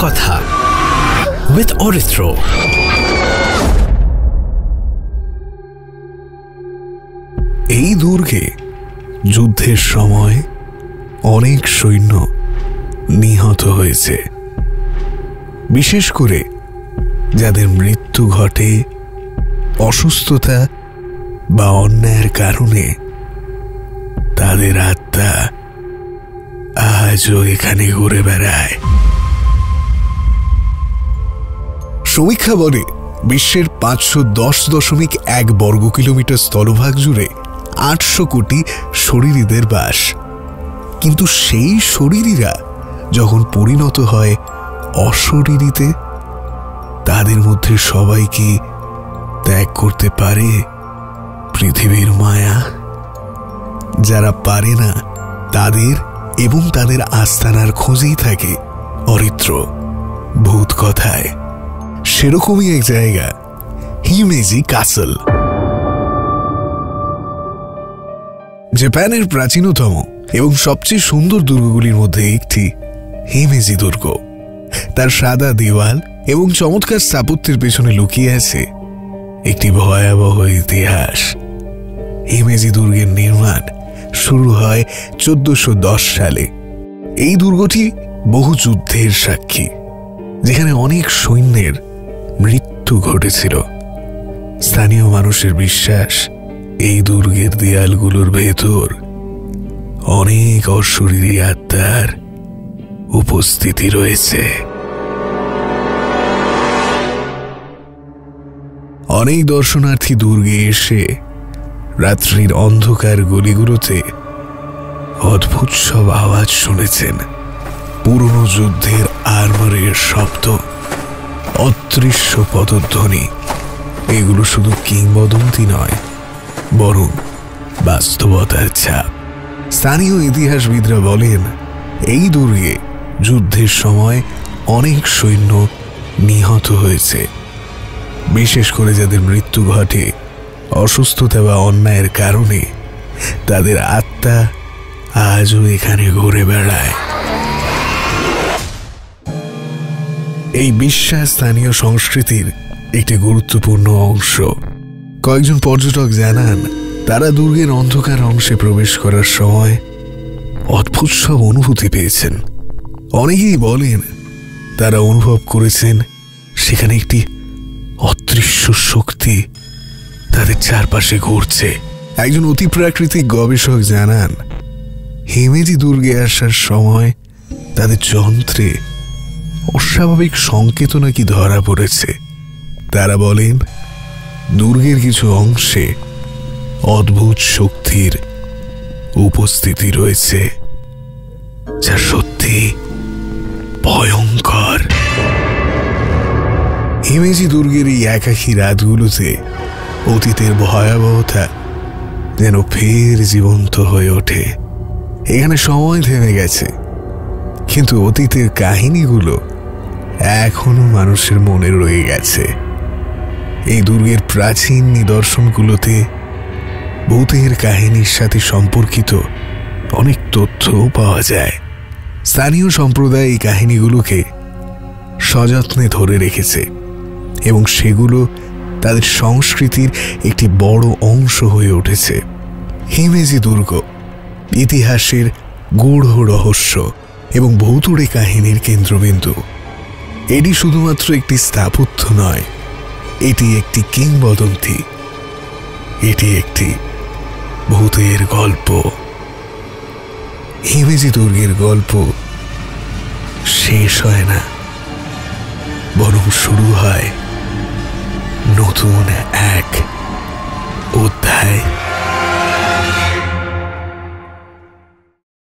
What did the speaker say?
কথা with অরিত্র। এই দুর্গে যুদ্ধের সময় অনেক সৈন্য নিহত হয়েছে, বিশেষ করে যাদের মৃত্যু ঘটে অসুস্থতা বা অন্যায়ের কারণে। তাদের আত্মা আজও এখানে ঘুরে বেড়ায়। সমীক্ষা বলে বিশ্বের 510.1 বর্গ কিলোমিটার স্থলভাগ জুড়ে 800 কোটি শরীরীদের বাস। কিন্তু সেই শরীরীরা যখন পরিণত হয় অশরীরীতে, তাদের মধ্যে সবাই কি ত্যাগ করতে পারে পৃথিবীর মায়া? যারা পারে না তাদের এবং তাদের আস্তানার খোঁজেই থাকে অরিত্র ভূত কথায়। সেরকমই এক জায়গা হিমেজি ক্যাসল। জাপানের প্রাচীনতম এবং সবচেয়ে সুন্দর দুর্গগুলির মধ্যে একটি হিমেজি দুর্গ। তার সাদা দেওয়াল এবং চমৎকার স্থাপত্যের পেছনে লুকিয়ে আছে একটি ভয়াবহ ইতিহাস। হিমেজি দুর্গের নির্মাণ শুরু হয় 1410 সালে। এই দুর্গটি বহু যুদ্ধের সাক্ষী, যেখানে অনেক সৈন্যের মৃত্যু ঘটেছিল। স্থানীয় মানুষের বিশ্বাস এই দুর্গের দেয়ালগুলোর ভেতর অনেক অশরীরী আত্মার উপস্থিতি রয়েছে। অনেক দর্শনার্থী দুর্গে এসে রাত্রির অন্ধকার গলিগুলোতে অদ্ভুত সব আওয়াজ শুনেছেন। পুরনো যুদ্ধের আর্মারের শব্দ, অদৃশ্য পদধ্বনি। এগুলো শুধু কিংবদন্তি নয়, বরং বাস্তবতার ছাপ। স্থানীয় ইতিহাসবিদরা বলেন এই দুর্গে যুদ্ধের সময় অনেক সৈন্য নিহত হয়েছে, বিশেষ করে যাদের মৃত্যু ঘটে অসুস্থতা বা অন্যায়ের কারণে। তাদের আত্মা আজও এখানে ঘুরে বেড়ায়। এই বিশ্বাস স্থানীয় সংস্কৃতির একটি গুরুত্বপূর্ণ অংশ। কয়েকজন পর্যটক জানান তারা দুর্গের অন্ধকার অংশে প্রবেশ করার সময় অদ্ভুত সব অনুভূতি পেয়েছেন। অনেকেই বলেন তারা অনুভব করেছেন সেখানে একটি অদৃশ্য শক্তি তাদের চারপাশে ঘুরছে। একজন অতিপ্রাকৃতিক গবেষক জানান হিমেজি দুর্গে আসার সময় তাদের যন্ত্রে অস্বাভাবিক সংকেত নাকি ধরা পড়েছে। তারা বলেন দুর্গের কিছু অংশে অদ্ভুত শক্তির উপস্থিতি রয়েছে, যা সত্যি ভয়ঙ্কর। হিমেজি দুর্গের এই একাকী রাতগুলোতে অতীতের ভয়াবহতা যেন ফের জীবন্ত হয়ে ওঠে। এখানে সময় থেমে গেছে, কিন্তু অতীতের কাহিনীগুলো এখনো মানুষের মনে রয়ে গেছে। এই দুর্গের প্রাচীন নিদর্শনগুলোতে ভূতের কাহিনীর সাথে সম্পর্কিত অনেক তথ্যও পাওয়া যায়। স্থানীয় সম্প্রদায় এই কাহিনীগুলোকে সযত্নে ধরে রেখেছে এবং সেগুলো তাদের সংস্কৃতির একটি বড় অংশ হয়ে উঠেছে। হিমেজি দুর্গ ইতিহাসের গূঢ় রহস্য এবং ভৌতুড়ে কাহিনীর কেন্দ্রবিন্দু। এটি শুধুমাত্র একটি স্থাপত্য নয়, এটি একটি কিংবদন্তি, এটি একটি ভূতের গল্প। হিমেজি দুর্গের গল্প শেষ হয় না, বরং শুরু হয় নতুন এক অধ্যায়।